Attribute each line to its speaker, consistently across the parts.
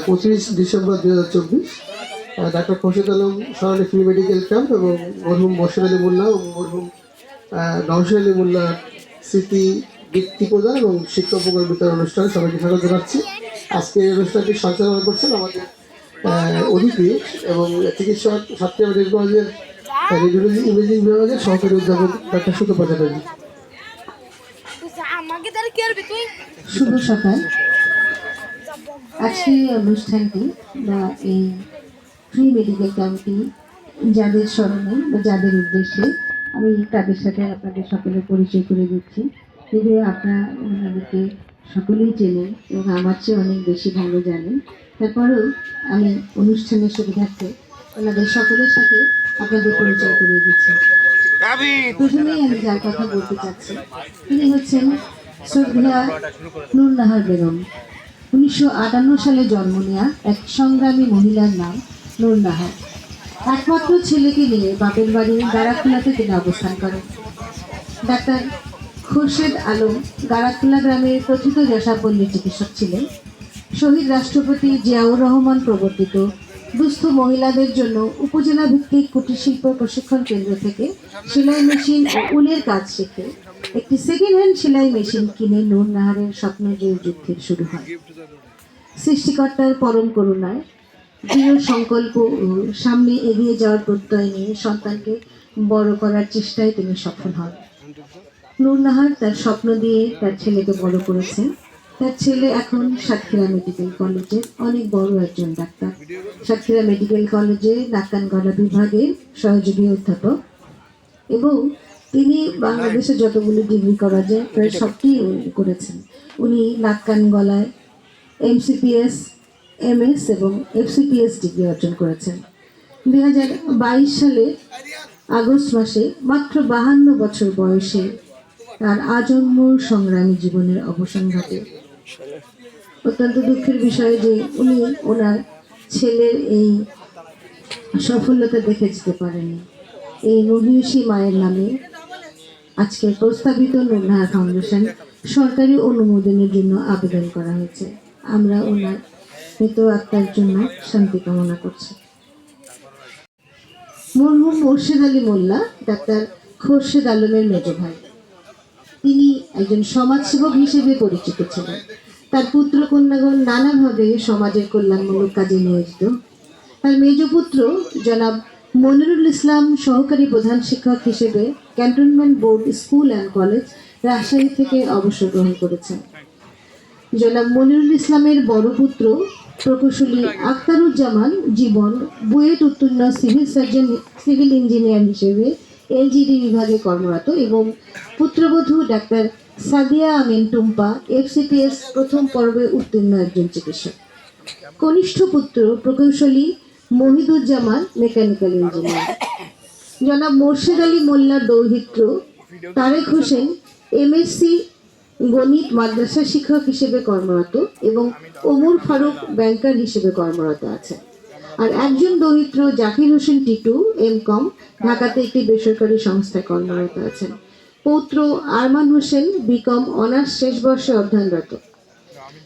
Speaker 1: 25 December 2024 doctor Khorshed Alam Sarani free medical camp এবং মরহুম মোর্শেদ আলী মোল্লা এবং মরহুম নওশাদ আলী মোল্লার স্মৃতি বৃত্তি প্রদান এবং শিক্ষা উপকরণ বিতরণ অনুষ্ঠান সবাইকে স্বাগত জানাচ্ছি। আজকে এই অনুষ্ঠানটি সঞ্চালনা করছেন আমাদের অতিথি এবং চিকিৎসক সাতক্ষীরা মেডিকেল কলেজের রেডিওলজি ইমেজিং বিভাগের সহকারী অধ্যাপক ডাক্তার সুতপা চ্যাটার্জি।
Speaker 2: শুভ সকাল। আজকে অনুষ্ঠানটি বা এই ফ্রি মেডিকেল ক্যাম্পটি যাদের স্মরণে বা যাদের উদ্দেশ্যে আমি তাদের সাথে আপনাদের সকলের পরিচয় করে দিচ্ছি। যদিও আপনারা ওনাদেরকে সকলেই চেনেন এবং আমার চেয়ে অনেক বেশি ভালো জানেন, তারপরেও আমি অনুষ্ঠানের সুবিধার্থে ওনাদের সকলের সাথে আপনাদের পরিচয় করে দিচ্ছি। প্রথমেই আমি যার কথা বলতে চাচ্ছি তিনি হচ্ছেন শ্রদ্ধা নূর নাহার বেগম। 1958 সালে জন্ম নেওয়া এক সংগ্রামী মহিলার নাম নূর নাহার। একমাত্র ছেলেকে নিয়ে বাপের বাড়ি গাড়াখোলাতে তিনি অবস্থান করেন। ডাক্তার খোরশেদ আলম গাড়াখোলা গ্রামের প্রথিত যশাপল্লী চিকিৎসক ছিলেন। শহীদ রাষ্ট্রপতি জিয়াউর রহমান প্রবর্তিত দুস্থ মহিলাদের জন্য উপজেলা ভিত্তিক কুটির শিল্প প্রশিক্ষণ কেন্দ্র থেকে সেলাই মেশিন ও উলের কাজ শিখে একটি সেকেন্ড হ্যান্ড সেলাই মেশিন কিনে নূর নাহারের স্বপ্নজয়ী যুদ্ধের শুরু হয়। সৃষ্টিকর্তার পরম করুণায় দৃঢ় সংকল্প ও সামনে এগিয়ে যাওয়ার প্রত্যয় নিয়ে সন্তানকে বড় করার চেষ্টায় তিনি সফল হন। নূর নাহার তার স্বপ্ন দিয়ে তার ছেলেকে বড় করেছেন। তার ছেলে এখন সাতক্ষীরা মেডিকেল কলেজের অনেক বড় একজন ডাক্তার। সাতক্ষীরা মেডিকেল কলেজে নাক কান গলা বিভাগের সহযোগী অধ্যাপক এবং তিনি বাংলাদেশে যতগুলো ডিগ্রি করা যায় প্রায় সবটি করেছেন। উনি নাক কান গলায় MCPS, MS এবং FCPS ডিগ্রি অর্জন করেছেন। 2022 সালে আগস্ট মাসে মাত্র 52 বছর বয়সে তার আজন্ম সংগ্রামী জীবনের অবসান ঘটে। অত্যন্ত দুঃখের বিষয় যে উনি ওনার ছেলের এই সফলতা দেখে যেতে পারেনি। এই মহিষী মায়ের নামে আজকে প্রস্তাবিত নূর নাহার ফাউন্ডেশন সরকারি অনুমোদনের জন্য আবেদন করা হয়েছে। আমরা ওনার মৃত আত্মার জন্য শান্তি কামনা করছি। মরহুম মোর্শেদ আলী মোল্লা ডাক্তার খোরশেদ আলমের মেজ ভাই। তিনি একজন সমাজসেবক হিসেবে পরিচিত ছিলেন। তার পুত্র কন্যাগণ নানাভাবে সমাজের কল্যাণমূলক কাজে নিয়োজিত। তার মেজ পুত্র জনাব মনিরুল ইসলাম সহকারী প্রধান শিক্ষক হিসেবে cantonment board school and college Rajshahi থেকে অবসর গ্রহণ করেছেন। জনাব মনিরুল ইসলামের বড় পুত্র প্রকৌশলী আখতারুজ্জামান জীবন বুয়েট উত্তীর্ণ সিভিল ইঞ্জিনিয়ার হিসেবে LGD বিভাগে কর্মরত এবং পুত্রবধূ ডাক্তার সাদিয়া আমিন টুম্পা FCPS প্রথম পর্বে উত্তীর্ণ একজন চিকিৎসক। কনিষ্ঠ পুত্র প্রকৌশলী মহিদুজ্জামান মেকানিক্যাল ইঞ্জিনিয়ার। জনাব মোর্শেদ আলী মোল্লার দৌহিত্র তারেক হোসেন MSc গণিত মাদ্রাসা শিক্ষক হিসেবে কর্মরত এবং ওমর ফারুক ব্যাংকার হিসেবে কর্মরত আছেন। আর একজন দৌহিত্র জাকির হোসেন টিটু MCom ঢাকাতে একটি বেসরকারি সংস্থায় কর্মরত আছেন। পৌত্র আরমান হোসেন BCom অনার্স শেষ বর্ষে অধ্যয়নরত।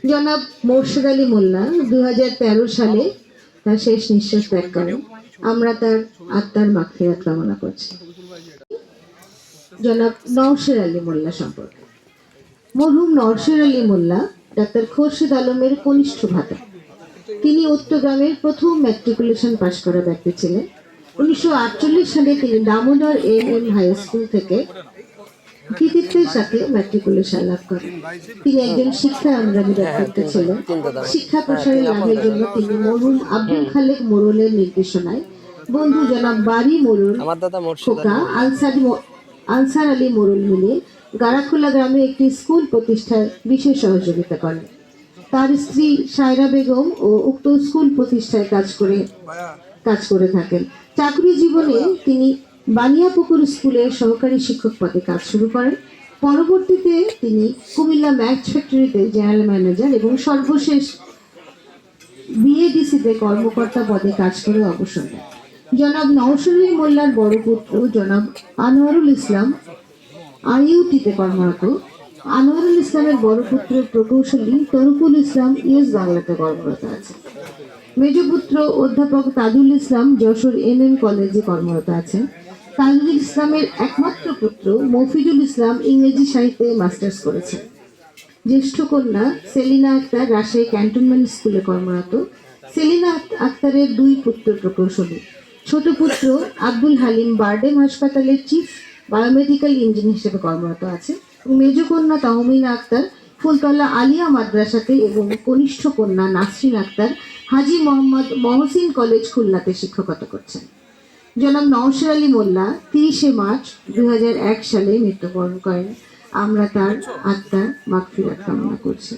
Speaker 2: জনাব মোর্শেদ আলী মোল্লা 2013 সালে তার শেষ নিঃশ্বাস ত্যাগ করেন। আমরা তার আত্মার মাগফিরাত কামনা করছি। জনাব নওশাদ আলী মোল্লা সম্পর্কে। মরহুম নওশাদ আলী মোল্লা ডাক্তার খোরশেদ আলমের কনিষ্ঠ ভ্রাতা। তিনি উত্তরগ্রামের প্রথম ম্যাট্রিকুলেশন পাশ করা ব্যক্তি ছিলেন। 1948 সালে তিনি দামোদর AM হাই স্কুল থেকে কৃতিত্বের সাথে ম্যাট্রিকুলেশন লাভ করেন। তিনি একজন শিক্ষা অনুরাগী ব্যক্তিত্ব ছিলেন। শিক্ষা প্রসারের লাভের জন্য তিনি মরহুম আব্দুল খালেক মোড়লের নির্দেশনায় বন্ধু জনাব বাড়ি মোড়ল খোকা আনসার আলী মোড়ল মিলে গাড়াখোলা গ্রামে একটি স্কুল প্রতিষ্ঠায় বিশেষ সহযোগিতা করেন। তার স্ত্রী সায়রা বেগম ও উক্ত স্কুল প্রতিষ্ঠায় কাজ করে থাকেন। চাকরি জীবনে তিনি বানিয়াপুকুর স্কুলের সহকারী শিক্ষক পদে কাজ শুরু করেন। পরবর্তীতে তিনি কুমিল্লা ম্যাচ ফ্যাক্টরিতে জেনারেল ম্যানেজার এবং সর্বশেষ BADC-তে কর্মকর্তা পদে কাজ করে অবসর নেন। জনাব নওশাদ আলী মোল্লার বড় পুত্র জনাব আনোয়ারুল ইসলাম IUT-তে কর্মরত। আনোয়ারুল ইসলামের বড় পুত্র প্রকৌশলী তরুকুল ইসলাম ইউএস বাংলাতে কর্মরত আছে। মেজ পুত্র অধ্যাপক তাজুল ইসলাম যশোর এমএম কলেজে কর্মরত আছেন। তাজুল ইসলামের একমাত্র পুত্র মফিজুল ইসলাম ইংরেজি সাহিত্যে মাস্টার্স করেছেন। জ্যেষ্ঠ কন্যা সেলিনা আক্তার রাজশাহী ক্যান্টনমেন্ট স্কুলে কর্মরত। সেলিনা আক্তারের দুই পুত্র প্রকৌশলী। ছোট পুত্র আব্দুল হালিম বারডেম হাসপাতালের চিফ বায়োমেডিক্যাল ইঞ্জিনিয়ার হিসেবে কর্মরত আছে। মেজ কন্যা তাহমিনা আক্তার ফুলতলা আলিয়া মাদ্রাসাতে এবং কনিষ্ঠ কন্যা নাসরিন আক্তার হাজী মোহাম্মদ মহসিন কলেজ খুলনাতে শিক্ষকতা করছেন। জনাব নওশার আলী মোল্লা 30শে মার্চ 2001 সালে মৃত্যুবরণ করেন। আমরা তার আত্মার মাগফিরাত কামনা করছি।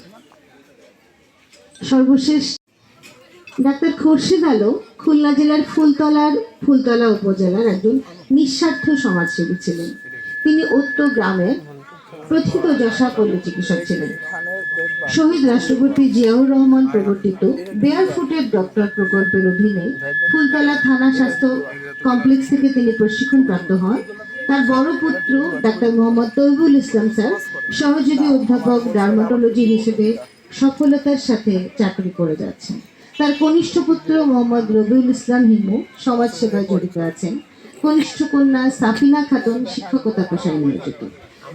Speaker 2: সর্বশেষ ডাক্তার খোরশেদ আলম খুলনা জেলার ফুলতলা উপজেলার একজন নিঃস্বার্থ সমাজসেবী ছিলেন। তিনি অত্র গ্রামের প্রথিতযশা পল্লী চিকিৎসক ছিলেন। শহীদ রাষ্ট্রপতি জিয়াউর রহমান প্রবর্তিত বেয়ারফুটেড ডক্টর প্রকল্পের অধীনে ফুলতলা থানা স্বাস্থ্য কমপ্লেক্স থেকে তিনি প্রশিক্ষণপ্রাপ্ত হন। তার বড় পুত্র ডাক্তার মোহাম্মদ তৈবুল ইসলাম স্যার সহযোগী অধ্যাপক ডার্মাটোলজি হিসেবে সফলতার সাথে চাকরি করে যাচ্ছেন। তার কনিষ্ঠ পুত্র মোহাম্মদ রবিউল ইসলাম হিমু সমাজসেবায় জড়িত আছেন। কনিষ্ঠ কন্যা সাফিনা খাতুন শিক্ষকতা পেশায় নিয়োজিত।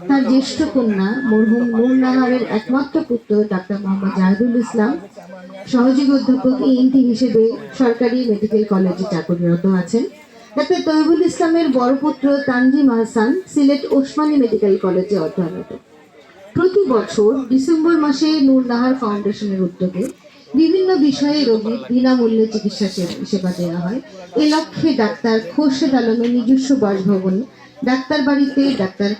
Speaker 2: তার জ্যেষ্ঠ কন্যা মরহুম নূরনাহারের একমাত্র পুত্র ডাক্তার মোহাম্মদ জাহিদুল ইসলাম সহযোগী অধ্যাপক ENT হিসেবে সরকারি মেডিকেল কলেজে চাকরিরত আছেন। ডাক্তার তৈবুল ইসলামের বড় পুত্র তানজিম আহসান সিলেট ওসমানী মেডিকেল কলেজে অধ্যয়নরত। প্রতি বছর ডিসেম্বর মাসে নূরনাহার ফাউন্ডেশনের উদ্যোগে বিভিন্ন বিষয়ে রোগীর বিনামূল্যে চিকিৎসা সেবা দেওয়া হয়। এ লক্ষ্যে ডাক্তার খোরশেদ আলমের নিজস্ব বাসভবনে ডাক্তার বাড়িতে ডাক্তার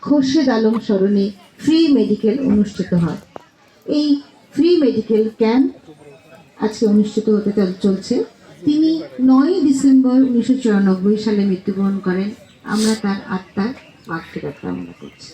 Speaker 2: খোরশেদ আলম স্মরণে ফ্রি মেডিকেল অনুষ্ঠিত হয়। এই ফ্রি মেডিকেল ক্যাম্প আজকে অনুষ্ঠিত হতে চলছে। তিনি 9 ডিসেম্বর 1994 সালে মৃত্যুবরণ করেন। আমরা তার আত্মার মাগফিরাত কামনা করছি।